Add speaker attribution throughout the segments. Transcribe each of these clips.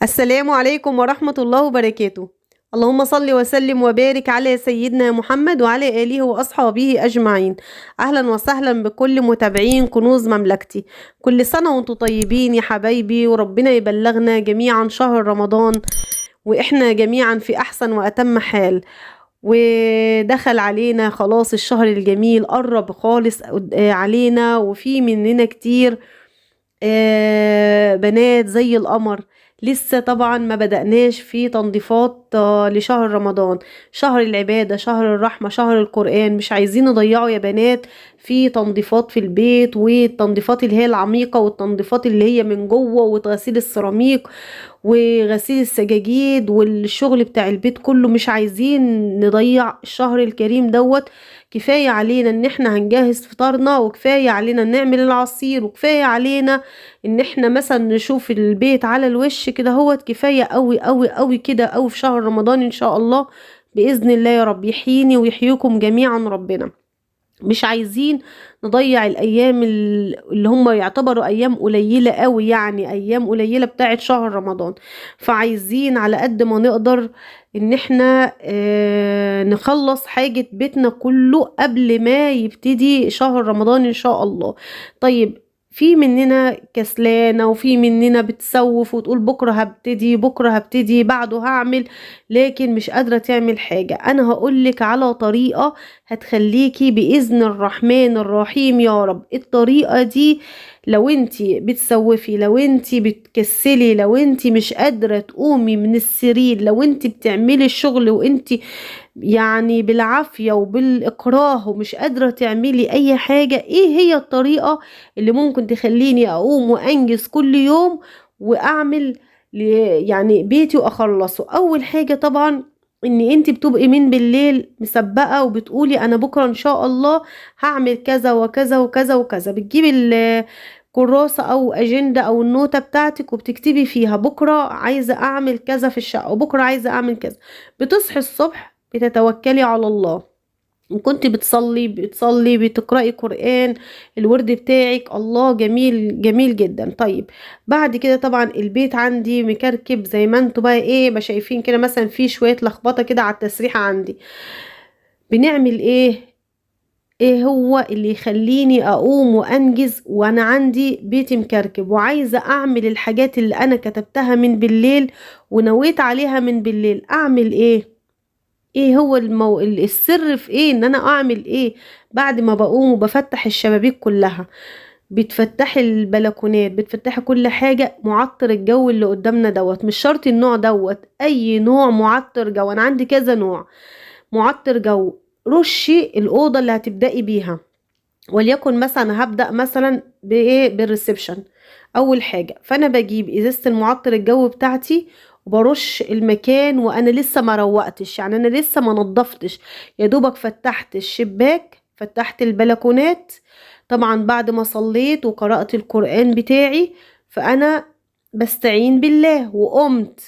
Speaker 1: السلام عليكم ورحمة الله وبركاته. اللهم صل وسلم وبارك على سيدنا محمد وعلى آله وأصحابه أجمعين. أهلا وسهلا بكل متابعين كنوز مملكتي. كل سنة وانتم طيبين يا حبايبي، وربنا يبلغنا جميعا شهر رمضان وإحنا جميعا في أحسن وأتم حال. ودخل علينا خلاص الشهر الجميل، قرب خالص علينا، وفي مننا كتير بنات زي القمر. لسه طبعا ما بدأناش في تنظيفات لشهر رمضان، شهر العبادة، شهر الرحمة، شهر القرآن. مش عايزين نضيعه يا بنات في تنظيفات في البيت، والتنظيفات اللي هي العميقة، والتنظيفات اللي هي من جوه، وغسيل السيراميك وغسيل السجاجيد والشغل بتاع البيت كله. مش عايزين نضيع الشهر الكريم دوت. كفاية علينا ان احنا هنجهز فطارنا، وكفاية علينا نعمل العصير، وكفاية علينا ان احنا مثلا نشوف البيت على الوش كده. هو كفاية قوي قوي قوي كده قوي في شهر رمضان ان شاء الله، بإذن الله يا رب. يحييني ويحييكم جميعا ربنا. مش عايزين نضيع الايام اللي هم يعتبروا ايام قليله قوي، يعني ايام قليله بتاعت شهر رمضان. فعايزين على قد ما نقدر ان احنا نخلص حاجه بيتنا كله قبل ما يبتدي شهر رمضان ان شاء الله. طيب، في مننا كسلانه، وفي مننا بتسوف وتقول بكره هبتدي، بكره هبتدي، بعده هعمل، لكن مش قادره تعمل حاجه. انا هقولك على طريقه هتخليكي بإذن الرحمن الرحيم يا رب. الطريقة دي لو انتي بتسوفي، لو انتي بتكسلي، لو انتي مش قادرة تقومي من السرير، لو انتي بتعملي الشغل وانتي يعني بالعافية وبالإكراه ومش قادرة تعملي أي حاجة، ايه هي الطريقة اللي ممكن تخليني أقوم وأنجز كل يوم وأعمل يعني بيتي وأخلصه؟ أول حاجة طبعا ان انت بتبقي من بالليل مسبقة وبتقولي انا بكرة ان شاء الله هعمل كذا وكذا وكذا وكذا. بتجيبي الكراسة او اجندة او النوتة بتاعتك وبتكتبي فيها بكرة عايزة اعمل كذا في الشقة، وبكرة عايزة اعمل كذا. بتصحي الصبح بتتوكلي على الله. إن كنت بتصلي بتقرأي قرآن، الورد بتاعك، الله جميل جميل جدا. طيب، بعد كده طبعا البيت عندي مكركب زي ما انتوا بقى ايه ما شايفين كده، مثلا في شوية لخبطة كده على التسريحة عندي. بنعمل ايه؟ ايه هو اللي يخليني اقوم وانجز وانا عندي بيتي مكركب وعايزة اعمل الحاجات اللي انا كتبتها من بالليل ونويت عليها من بالليل؟ اعمل ايه؟ ايه هو السر في ايه ان انا اعمل ايه؟ بعد ما بقوم وبفتح الشبابيك كلها، بتفتحي البلكونات، بتفتحي كل حاجة، معطر الجو اللي قدامنا دوت. مش شرط النوع دوت، اي نوع معطر جو، انا عندي كذا نوع معطر جو. رشي الأوضة اللي هتبدأي بيها، وليكن مثلا هبدأ مثلا بايه؟ بالريسبشن. اول حاجة فانا بجيب ازازة المعطر الجو بتاعتي وبرش المكان وانا لسه ما روقتش، يعني انا لسه ما نضفتش، يا دوبك فتحت الشباك، فتحت البلكونات. طبعا بعد ما صليت وقرأت القرآن بتاعي، فانا بستعين بالله وقمت.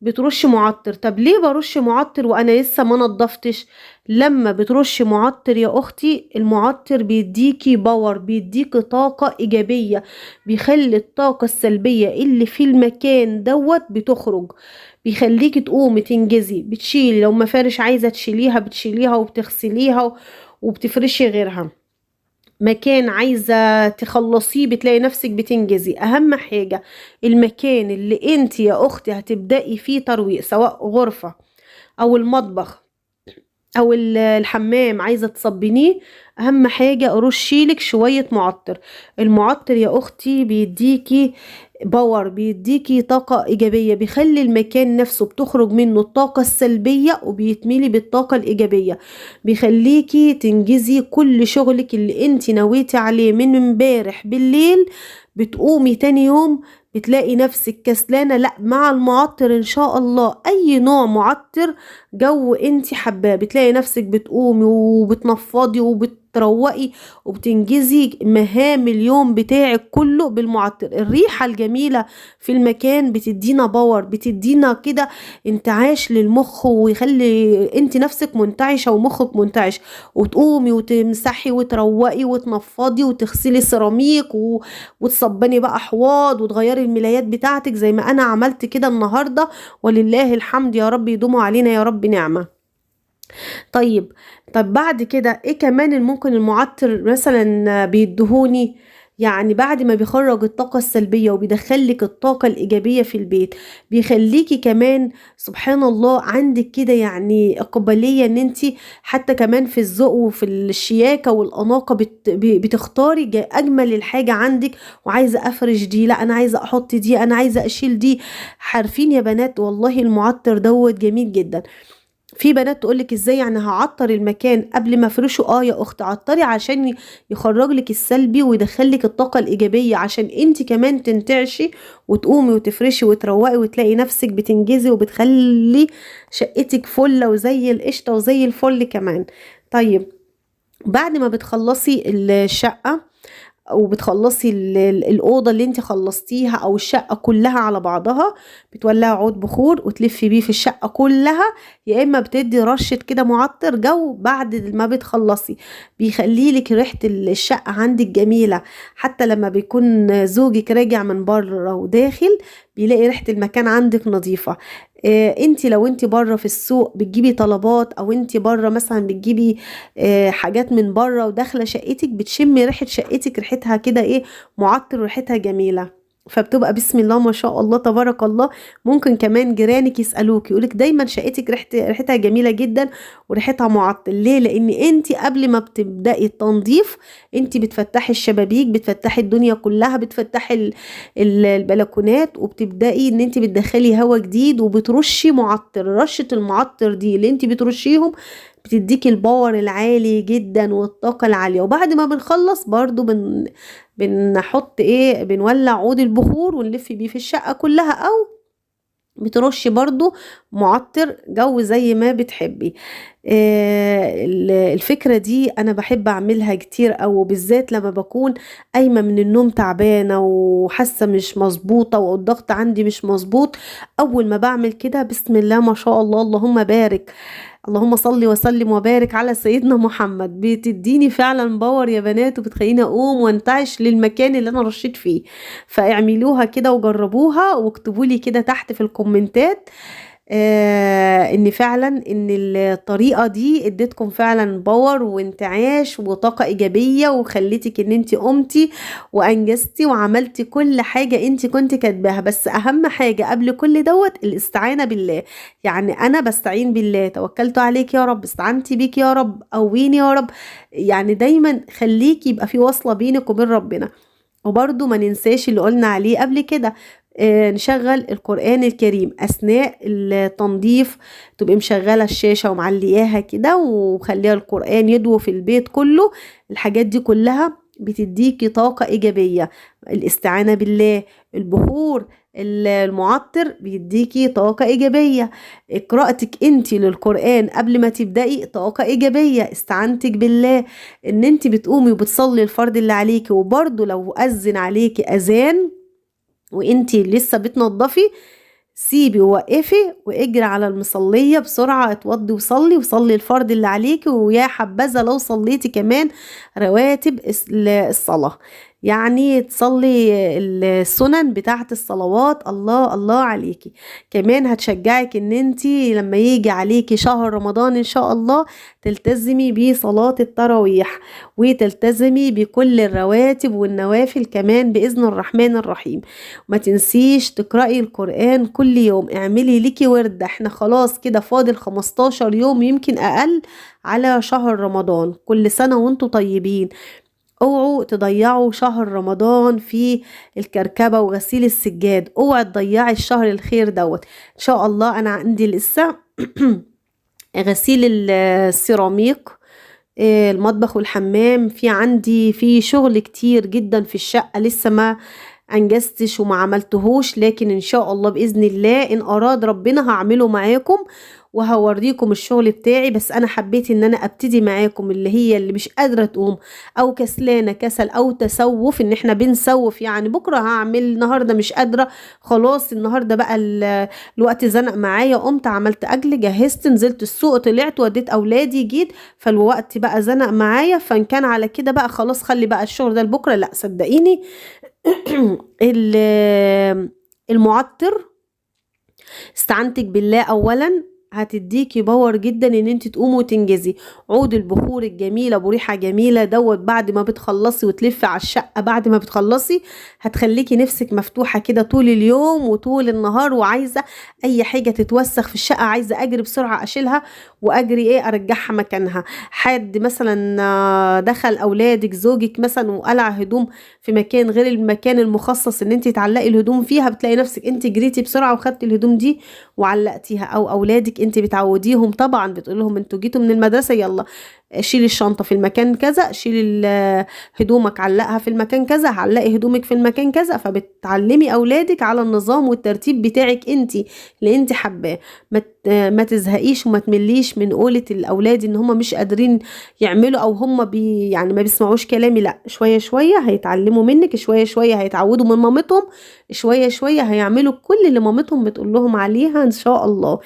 Speaker 1: بترش معطر. طب ليه برش معطر وانا لسه ما نضفتش؟ لما بترش معطر يا اختي، المعطر بيديكي باور، بيديكي طاقة ايجابية، بيخلي الطاقة السلبية اللي في المكان دوت بتخرج، بيخليكي تقومي تنجزي. بتشيلي لو مفارش عايزة تشيليها بتشيليها وبتغسليها وبتفرشي غيرها. مكان عايزة تخلصيه بتلاقي نفسك بتنجزي. اهم حاجة المكان اللي انت يا اختي هتبدأي فيه ترويق، سواء غرفة او المطبخ او الحمام عايزه تصبنيه، اهم حاجه رشيلك شويه معطر. المعطر يا اختي بيديكي باور، بيديكي طاقه ايجابيه، بيخلي المكان نفسه بتخرج منه الطاقه السلبيه وبيتملي بالطاقه الايجابيه، بيخليكي تنجزي كل شغلك اللي انت نويتي عليه من امبارح بالليل. بتقومي تاني يوم بتلاقي نفسك كسلانه. لا، مع المعطر ان شاء الله، اي نوع معطر جو انت حباه، بتلاقي نفسك بتقومي وبتنفضي وبتروقي وبتنجزي مهام اليوم بتاعك كله بالمعطر. الريحة الجميلة في المكان بتدينا باور، بتدينا كده انتعاش للمخ، ويخلي انت نفسك منتعشة ومخك منتعش، وتقومي وتمسحي وتروقي وتنفضي وتغسلي سيراميك وتصبني بقى حواض وتغيري الملايات بتاعتك زي ما انا عملت كده النهاردة، ولله الحمد يا رب، يدوموا علينا يا رب نعمة. طيب، طب بعد كده ايه كمان اللي ممكن المعطر مثلا بيدهوني؟ يعني بعد ما بيخرج الطاقة السلبية وبيدخلك الطاقة الإيجابية في البيت، بيخليكي كمان سبحان الله عندك كده يعني إقبالية ان انتي حتى كمان في الذوق وفي الشياكة والأناقة بتختاري أجمل الحاجة عندك، وعايزة أفرش دي، لا أنا عايزة أحط دي، أنا عايزة أشيل دي. عارفين يا بنات والله المعطر دوت جميل جدا. في بنات تقولك ازاي يعني هعطر المكان قبل ما افرشه؟ يا اخت عطري عشان يخرج لك السلبي ويدخلك الطاقة الايجابية، عشان انت كمان تنتعشي وتقومي وتفرشي وتروقي وتلاقي نفسك بتنجزي وبتخلي شقتك فلة وزي القشطة وزي الفل كمان. طيب، بعد ما بتخلصي الشقة وبتخلصي الأوضة اللي انت خلصتيها أو الشقة كلها على بعضها، بتولعي عود بخور وتلفي بيه في الشقة كلها، يا إما بتدي رشة كده معطر جو بعد ما بتخلصي، بيخليلك ريحة الشقة عندك جميلة. حتى لما بيكون زوجك راجع من بره وداخل بيلاقي ريحة المكان عندك نظيفة. انت لو انت بره في السوق بتجيبي طلبات، او انت بره مثلا بتجيبي حاجات من بره وداخله شقتك، بتشمي ريحه شقتك ريحتها كده ايه، معطر وريحتها جميله، فبتبقى بسم الله ما شاء الله تبارك الله. ممكن كمان جيرانك يسالوك يقولك دايما شقتك ريحتها جميله جدا وريحتها معطر. ليه؟ لان انت قبل ما بتبداي التنظيف انت بتفتحي الشبابيك، بتفتحي الدنيا كلها، بتفتحي البلكونات، وبتبداي ان انت بتدخلي هواء جديد وبترشي معطر. رشه المعطر دي اللي انت بترشيهم بتديكي الباور العالي جدا والطاقة العالية. وبعد ما بنخلص برضو بنحط ايه، بنولع عود البخور ونلف بيه في الشقة كلها، او بترشي برضو معطر جو زي ما بتحبي. الفكرة دي انا بحب اعملها كتير، او بالذات لما بكون قايمة من النوم تعبانة وحاسة مش مظبوطة والضغط عندي مش مظبوط، اول ما بعمل كده بسم الله ما شاء الله اللهم بارك، اللهم صل وسلم وبارك على سيدنا محمد، بتديني فعلا باور يا بنات، وبتخليني اقوم وانتعش للمكان اللي انا رشيت فيه. فاعملوها كده وجربوها واكتبوا لي كده تحت في الكومنتات ان فعلا ان الطريقة دي اديتكم فعلا باور وانتعاش وطاقة ايجابية، وخليتك ان انت قمتي وانجزتي وعملتي كل حاجة انت كنت كاتباها. بس اهم حاجة قبل كل دوت الاستعانة بالله، يعني انا بستعين بالله، توكلت عليك يا رب، استعنتي بيك يا رب، قويني يا رب. يعني دايما خليكي يبقى في وصلة بينك وبين ربنا. وبرضو ما ننساش اللي قلنا عليه قبل كده، نشغل القرآن الكريم أثناء التنظيف، تبقي مشغلة الشاشة ومعلياها كده وخليها القرآن يدوي في البيت كله. الحاجات دي كلها بتديكي طاقة إيجابية. الاستعانة بالله، البخور، المعطر بيديكي طاقة إيجابية. قراءتك انتي للقرآن قبل ما تبدأي طاقة إيجابية. استعانتك بالله ان انتي بتقومي وبتصلي الفرض اللي عليكي، وبرضو لو أذن عليكي أذان وانتي لسه بتنضفي، سيبي ووقفي واجري على المصلية بسرعة، اتوضي وصلي الفرض اللي عليكي، ويا حبذا لو صليتي كمان رواتب الصلاة، يعني تصلي السنن بتاعت الصلوات. الله الله عليكي. كمان هتشجعك ان انتي لما يجي عليكي شهر رمضان ان شاء الله تلتزمي بصلاة التراويح، وتلتزمي بكل الرواتب والنوافل كمان بإذن الرحمن الرحيم. ما تنسيش تقرأي القرآن كل يوم، اعملي ليكي ورد. احنا خلاص كده فاضل 15 يوم يمكن اقل على شهر رمضان. كل سنة وانتم طيبين. اوعوا تضيعوا شهر رمضان في الكركبة وغسيل السجاد، اوعوا تضيعي الشهر الخير دوت. ان شاء الله انا عندي لسه غسيل السيراميك، المطبخ والحمام، في عندي في شغل كتير جدا في الشقة لسه ما انجزتش وما عملتهوش، لكن ان شاء الله باذن الله ان اراد ربنا هعمله معاكم وهوريكم الشغل بتاعي. بس انا حبيت ان انا ابتدي معاكم اللي هي اللي مش قادرة تقوم او كسلانة كسل او تسوف، ان احنا بنسوف يعني بكرة هعمل، النهاردة مش قادرة خلاص، النهاردة بقى الوقت زنق معايا، قمت عملت اكل، جهزت، نزلت السوق، طلعت وديت اولادي، جيت، فالوقت بقى زنق معايا، فان كان على كده بقى خلاص خلي بقى الشغل ده لبكرة. لا صدقيني المعطر استعنتك بالله اولا هتديكي باور جدا ان انت تقومي وتنجزي. عود البخور الجميله بريحه جميله دوت بعد ما بتخلصي وتلفي على الشقه، بعد ما بتخلصي هتخليكي نفسك مفتوحه كده طول اليوم وطول النهار، وعايزه اي حاجه تتوسخ في الشقه عايزه اجري بسرعه اشيلها واجري ارجعها مكانها. حد مثلا دخل اولادك زوجك مثلا وقلع هدوم في مكان غير المكان المخصص ان انت تعلقي الهدوم فيها، بتلاقي نفسك انت جريتي بسرعه وخدتي الهدوم دي وعلقتيها. او اولادك انت بتعوديهم طبعا، بتقول لهم انتوا جيتوا من المدرسه يلا شيلي الشنطه في المكان كذا، شيلي هدومك علقها في المكان كذا، علقي هدومك في المكان كذا، فبتعلمي اولادك على النظام والترتيب بتاعك انت اللي انت حباه. ما تزهقيش وما تمليش من قولة الاولاد ان هم مش قادرين يعملوا او هم يعني ما بيسمعوش كلامي. لا شويه شويه هيتعلموا منك، شويه شويه هيتعودوا من مامتهم، شويه شويه هيعملوا كل اللي مامتهم بتقول لهم عليها ان شاء الله.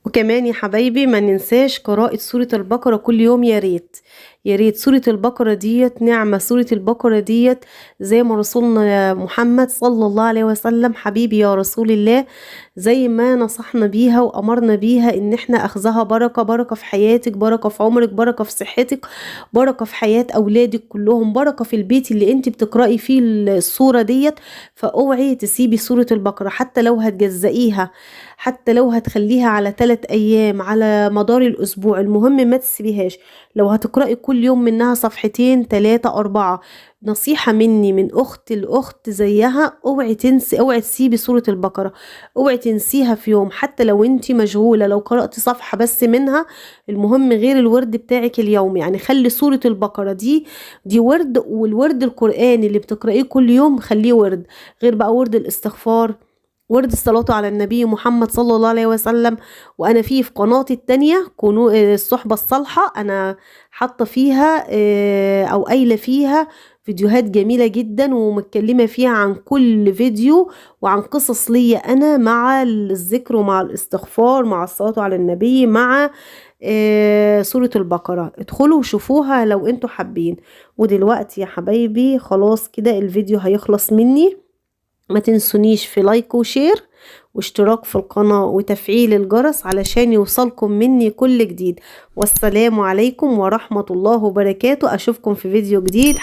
Speaker 1: وكمان يا حبايبي ما ننساش قراءة سورة البقرة كل يوم، يا ريت يا ريت. سورة البقرة ديت نعمة، سورة البقرة ديت زي ما رسولنا محمد صلى الله عليه وسلم حبيبي يا رسول الله زي ما نصحنا بيها وأمرنا بيها ان احنا اخذها بركة، بركة في حياتك، بركة في عمرك، بركة في صحتك، بركة في حياة اولادك كلهم، بركة في البيت اللي انت بتقرأي فيه السورة ديت. فاوعي تسيبي سورة البقرة حتى لو هتجزئيها، حتى لو هتخليها على 3 أيام على مدار الأسبوع، المهم ما تسيبيهاش. لو هتقرأي كل يوم منها صفحتين 3 4، نصيحة مني من أخت لأخت زيها، اوعي تنسي، اوعي تسيبي سورة البقرة، اوعي تنسيها في يوم حتى لو انتي مشغولة، لو قرأتي صفحة بس منها، المهم غير الورد بتاعك اليوم. يعني خلي سورة البقرة دي ورد، والورد القرآني اللي بتقرأيه كل يوم خليه ورد، غير بقى ورد الاستغفار، ورد الصلاة على النبي محمد صلى الله عليه وسلم. وأنا في قناتي التانية الصحبة الصالحة أنا حاطة فيها أو قايلة فيها فيديوهات جميلة جدا ومتكلمة فيها عن كل فيديو وعن قصص ليا أنا مع الذكر ومع الاستغفار مع الصلاة على النبي مع سورة البقرة. ادخلوا وشوفوها لو انتوا حابين. ودلوقتي يا حبايبي خلاص كده الفيديو هيخلص مني، ما تنسونيش في لايك وشير واشتراك في القناة وتفعيل الجرس علشان يوصلكم مني كل جديد. والسلام عليكم ورحمة الله وبركاته. أشوفكم في فيديو جديد.